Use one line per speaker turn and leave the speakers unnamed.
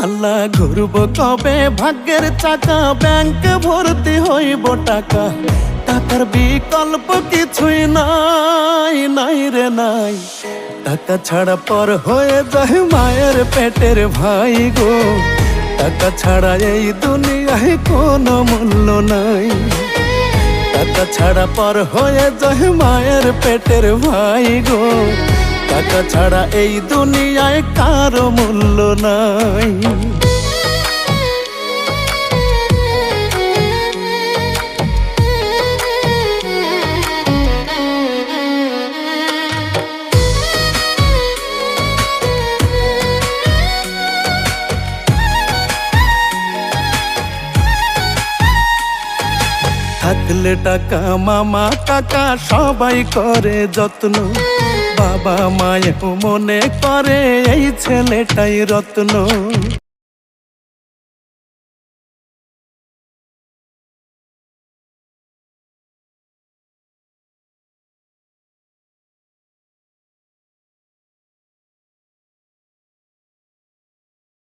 আল্লাহ ঘুরব কবে ভাগ্যের চাকা, ব্যাংক ভর্তি হইব টাকা, টাকার বিকল্প কিছুই নাই, নাই রে নাই। টাকা ছাড়া পর হয়ে যায় মায়ের পেটের ভাই গো, টাকা ছাড়া এই দুনিয়ায় কোনো মূল্য নাই। টাকা ছাড়া পর হয়ে যায় মায়ের পেটের ভাই গো, টাকা ছাড়া এই দুনিয়ায় কারো মূল্য নাই। থাকলে টাকা মামা কাকা সবাই করে যত্ন, বাবা মায়েও মনে করে এই ছেলেটাই রত্ন।